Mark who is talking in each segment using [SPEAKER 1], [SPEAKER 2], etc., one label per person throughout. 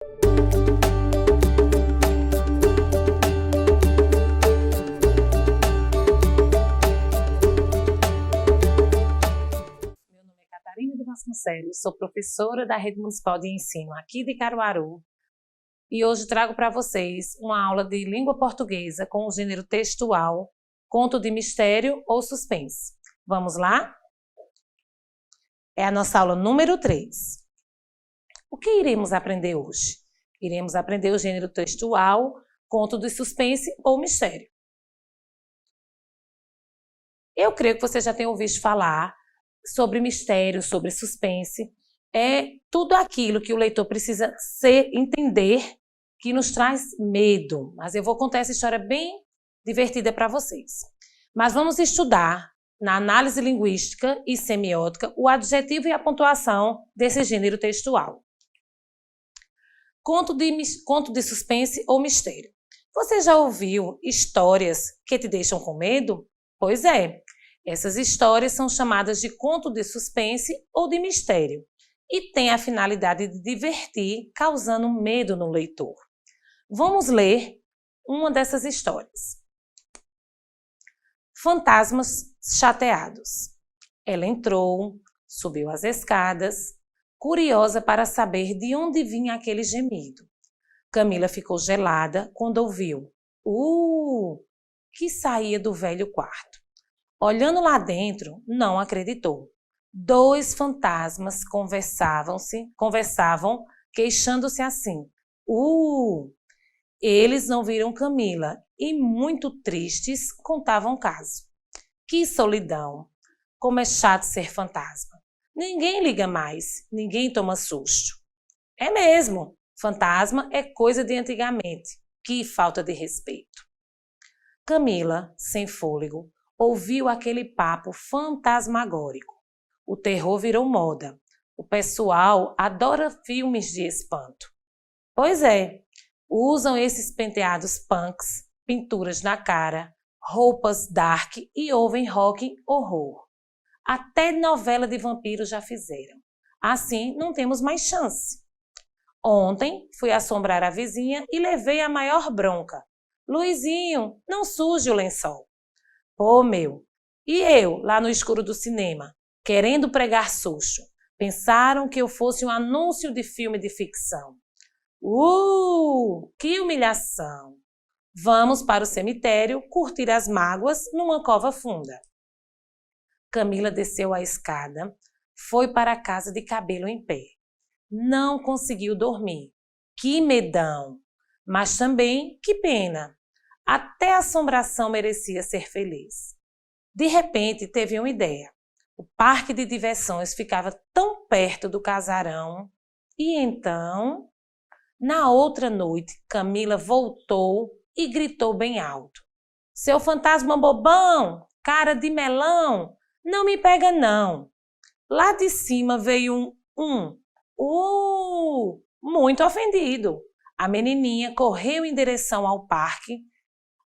[SPEAKER 1] Meu nome é Catarina de Vasconcelos, sou professora da Rede Municipal de Ensino aqui de Caruaru e hoje trago para vocês uma aula de língua portuguesa com o gênero textual, conto de mistério ou suspense. Vamos lá? É a nossa aula número 3. O que iremos aprender hoje? Iremos aprender o gênero textual, conto de suspense ou mistério. Eu creio que você já tenha ouvido falar sobre mistério, sobre suspense. É tudo aquilo que o leitor precisa entender que nos traz medo. Mas eu vou contar essa história bem divertida para vocês. Mas vamos estudar na análise linguística e semiótica o adjetivo e a pontuação desse gênero textual. Conto de suspense ou mistério. Você já ouviu histórias que te deixam com medo? Pois é, essas histórias são chamadas de conto de suspense ou de mistério e têm a finalidade de divertir, causando medo no leitor. Vamos ler uma dessas histórias. Fantasmas chateados. Ela entrou, subiu as escadas, curiosa para saber de onde vinha aquele gemido. Camila ficou gelada quando ouviu que saía do velho quarto. Olhando lá dentro, não acreditou. 2 fantasmas conversavam, queixando-se assim. Eles não viram Camila e, muito tristes, contavam o caso. Que solidão! Como é chato ser fantasma. Ninguém liga mais, ninguém toma susto. É mesmo, fantasma é coisa de antigamente. Que falta de respeito. Camila, sem fôlego, ouviu aquele papo fantasmagórico. O terror virou moda. O pessoal adora filmes de espanto. Pois é, usam esses penteados punks, pinturas na cara, roupas dark e ouvem rock horror. Até novela de vampiros já fizeram. Assim, não temos mais chance. Ontem, fui assombrar a vizinha e levei a maior bronca. Luizinho, não suje o lençol. Pô, meu, e eu, lá no escuro do cinema, querendo pregar susto, pensaram que eu fosse um anúncio de filme de ficção. Que humilhação! Vamos para o cemitério curtir as mágoas numa cova funda. Camila desceu a escada, foi para a casa de cabelo em pé. Não conseguiu dormir. Que medão! Mas também que pena! Até a assombração merecia ser feliz. De repente, teve uma ideia. O parque de diversões ficava tão perto do casarão. E então, na outra noite, Camila voltou e gritou bem alto. Seu fantasma bobão, cara de melão, não me pega não. Lá de cima veio muito ofendido. A menininha correu em direção ao parque.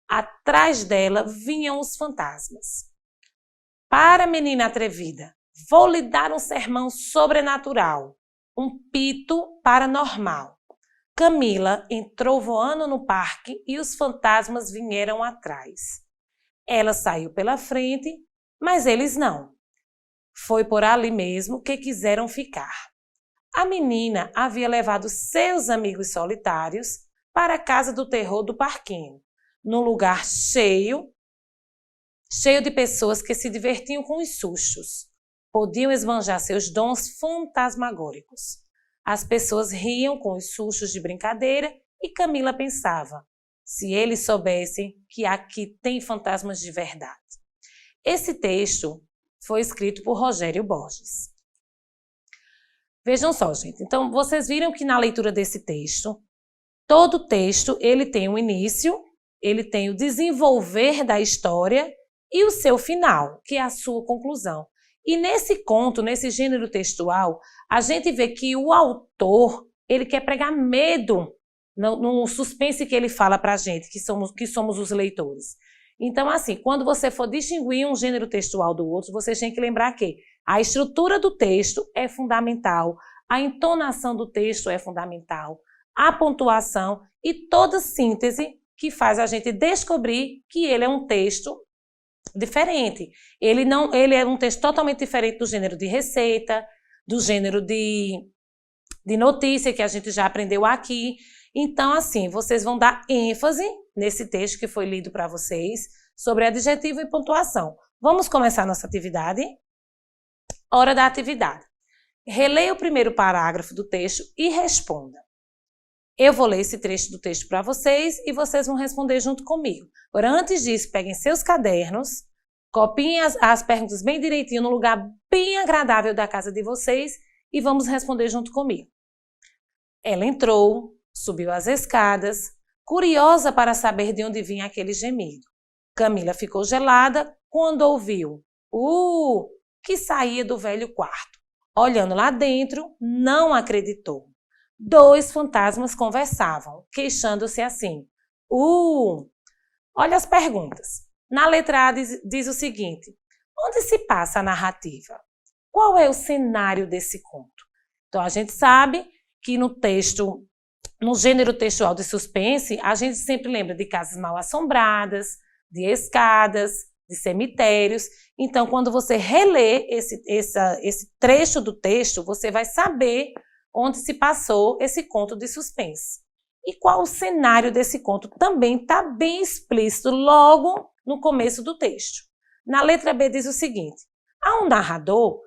[SPEAKER 1] Atrás dela vinham os fantasmas. Para, menina atrevida, vou lhe dar um sermão sobrenatural, um pito paranormal. Camila entrou voando no parque e os fantasmas vieram atrás. Ela saiu pela frente, mas eles não. Foi por ali mesmo que quiseram ficar. A menina havia levado seus amigos solitários para a casa do terror do parquinho, num lugar cheio de pessoas que se divertiam com os sustos. Podiam esbanjar seus dons fantasmagóricos. As pessoas riam com os sustos de brincadeira e Camila pensava, se eles soubessem que aqui tem fantasmas de verdade. Esse texto foi escrito por Rogério Borges. Vejam só, gente. Então, vocês viram que na leitura desse texto, todo texto ele tem um início, ele tem o desenvolver da história e o seu final, que é a sua conclusão. E nesse conto, nesse gênero textual, a gente vê que o autor, ele quer pregar medo no suspense que ele fala para a gente, que somos os leitores. Então, assim, quando você for distinguir um gênero textual do outro, você tem que lembrar que a estrutura do texto é fundamental, a entonação do texto é fundamental, a pontuação e toda síntese que faz a gente descobrir que ele é um texto diferente. Ele é um texto totalmente diferente do gênero de receita, do gênero de notícia que a gente já aprendeu aqui. Então, assim, vocês vão dar ênfase nesse texto que foi lido para vocês sobre adjetivo e pontuação. Vamos começar nossa atividade? Hora da atividade. Releia o primeiro parágrafo do texto e responda. Eu vou ler esse trecho do texto para vocês e vocês vão responder junto comigo. Agora, antes disso, peguem seus cadernos, copiem as perguntas bem direitinho no lugar bem agradável da casa de vocês e vamos responder junto comigo. Ela entrou, subiu as escadas, curiosa para saber de onde vinha aquele gemido. Camila ficou gelada quando ouviu que saía do velho quarto. Olhando lá dentro, não acreditou. 2 fantasmas conversavam, queixando-se assim. Olha as perguntas. Na letra A diz o seguinte: onde se passa a narrativa? Qual é o cenário desse conto? Então, a gente sabe que no texto, no gênero textual de suspense, a gente sempre lembra de casas mal assombradas, de escadas, de cemitérios. Então, quando você relê esse trecho do texto, você vai saber onde se passou esse conto de suspense. E qual o cenário desse conto também está bem explícito logo no começo do texto. Na letra B diz o seguinte: há um narrador.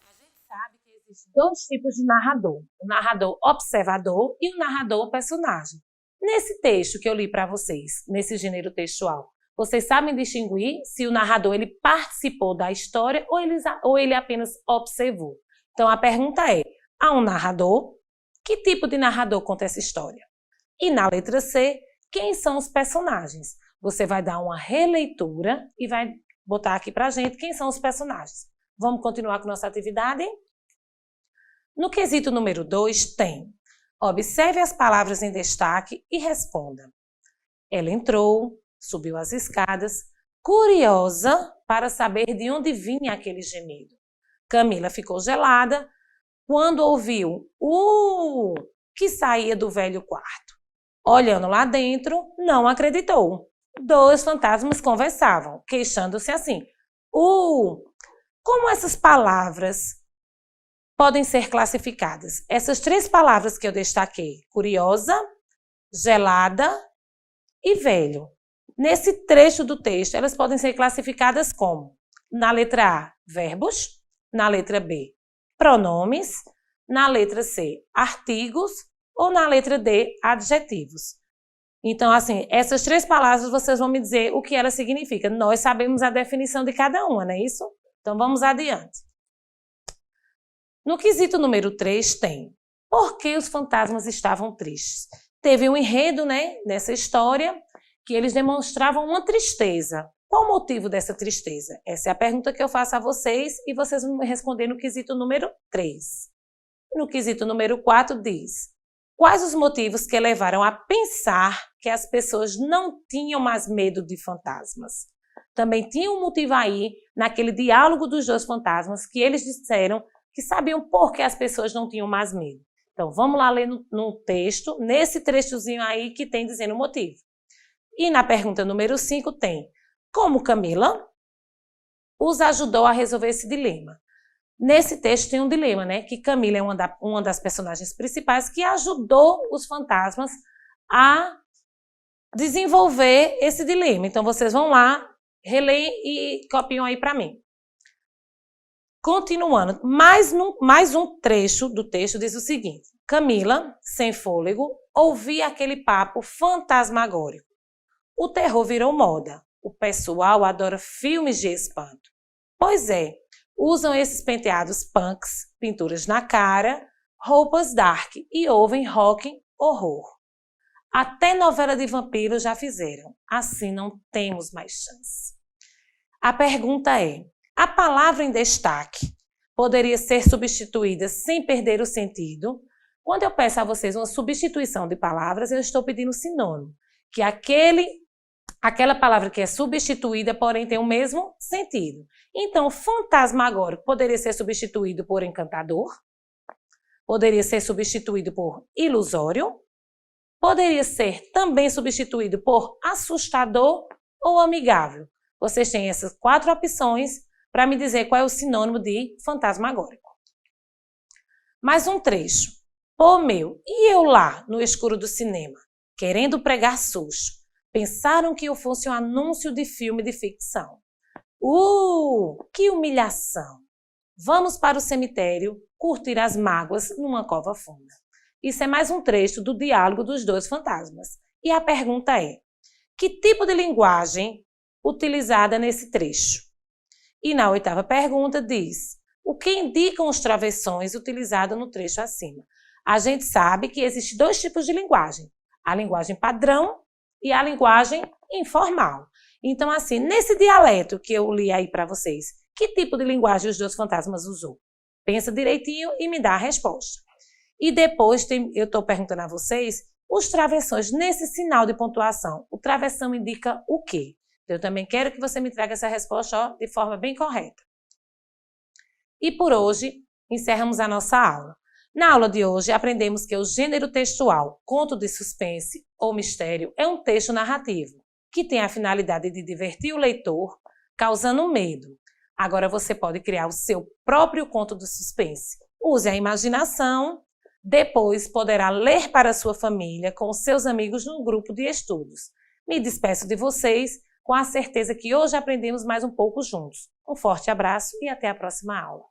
[SPEAKER 1] A gente sabe que existem 2 tipos de narrador: o narrador observador e o narrador personagem. Nesse texto que eu li para vocês, nesse gênero textual, vocês sabem distinguir se o narrador ele participou da história ou ele apenas observou? Então a pergunta é: há um narrador? Que tipo de narrador conta essa história? E na letra C, quem são os personagens? Você vai dar uma releitura e vai botar aqui pra gente quem são os personagens. Vamos continuar com nossa atividade? No quesito número 2 tem: observe as palavras em destaque e responda. Ela entrou, subiu as escadas, curiosa para saber de onde vinha aquele gemido. Camila ficou gelada quando ouviu que saía do velho quarto. Olhando lá dentro, não acreditou. 2 fantasmas conversavam, queixando-se assim. Como essas palavras podem ser classificadas? Essas 3 palavras que eu destaquei: curiosa, gelada e velho. Nesse trecho do texto, elas podem ser classificadas como: na letra A, verbos; na letra B, pronomes; na letra C, artigos; ou na letra D, adjetivos. Então, assim, essas 3 palavras vocês vão me dizer o que elas significam. Nós sabemos a definição de cada uma, não é isso? Então, vamos adiante. No quesito número 3 tem: por que os fantasmas estavam tristes? Teve um enredo, né, nessa história, que eles demonstravam uma tristeza. Qual o motivo dessa tristeza? Essa é a pergunta que eu faço a vocês e vocês vão me responder no quesito número 3. No quesito número 4 diz: quais os motivos que levaram a pensar que as pessoas não tinham mais medo de fantasmas? Também tinha um motivo aí, naquele diálogo dos 2 fantasmas, que eles disseram que sabiam por que as pessoas não tinham mais medo. Então, vamos lá ler no texto, nesse trechozinho aí que tem dizendo o motivo. E na pergunta número 5 tem: como Camila os ajudou a resolver esse dilema? Nesse texto tem um dilema, né? Que Camila é uma das personagens principais que ajudou os fantasmas a desenvolver esse dilema. Então, vocês vão lá, releem e copiam aí para mim. Continuando, mais um trecho do texto diz o seguinte: Camila, sem fôlego, ouvia aquele papo fantasmagórico. O terror virou moda. O pessoal adora filmes de espanto. Pois é, usam esses penteados punks, pinturas na cara, roupas dark e ouvem rock horror. Até novela de vampiro já fizeram. Assim não temos mais chance. A pergunta é: a palavra em destaque poderia ser substituída sem perder o sentido? Quando eu peço a vocês uma substituição de palavras, eu estou pedindo sinônimo, que aquela palavra que é substituída, porém tem o mesmo sentido. Então, fantasmagórico poderia ser substituído por encantador, poderia ser substituído por ilusório, poderia ser também substituído por assustador ou amigável. Vocês têm essas 4 opções para me dizer qual é o sinônimo de fantasmagórico. Mais um trecho. Pô meu, e eu lá no escuro do cinema, querendo pregar susto? Pensaram que eu fosse um anúncio de filme de ficção. Que humilhação! Vamos para o cemitério curtir as mágoas numa cova funda. Isso é mais um trecho do diálogo dos 2 fantasmas. E a pergunta é: que tipo de linguagem utilizada nesse trecho? E na 8ª pergunta diz: o que indicam os travessões utilizados no trecho acima? A gente sabe que existem 2 tipos de linguagem: a linguagem padrão e a linguagem informal. Então, assim, nesse dialeto que eu li aí para vocês, que tipo de linguagem os 2 fantasmas usou? Pensa direitinho e me dá a resposta. E depois eu estou perguntando a vocês os travessões nesse sinal de pontuação. O travessão indica o quê? Eu também quero que você me traga essa resposta de forma bem correta. E por hoje, encerramos a nossa aula. Na aula de hoje, aprendemos que o gênero textual, conto de suspense ou mistério, é um texto narrativo, que tem a finalidade de divertir o leitor, causando medo. Agora você pode criar o seu próprio conto de suspense. Use a imaginação, depois poderá ler para a sua família com os seus amigos no grupo de estudos. Me despeço de vocês com a certeza que hoje aprendemos mais um pouco juntos. Um forte abraço e até a próxima aula.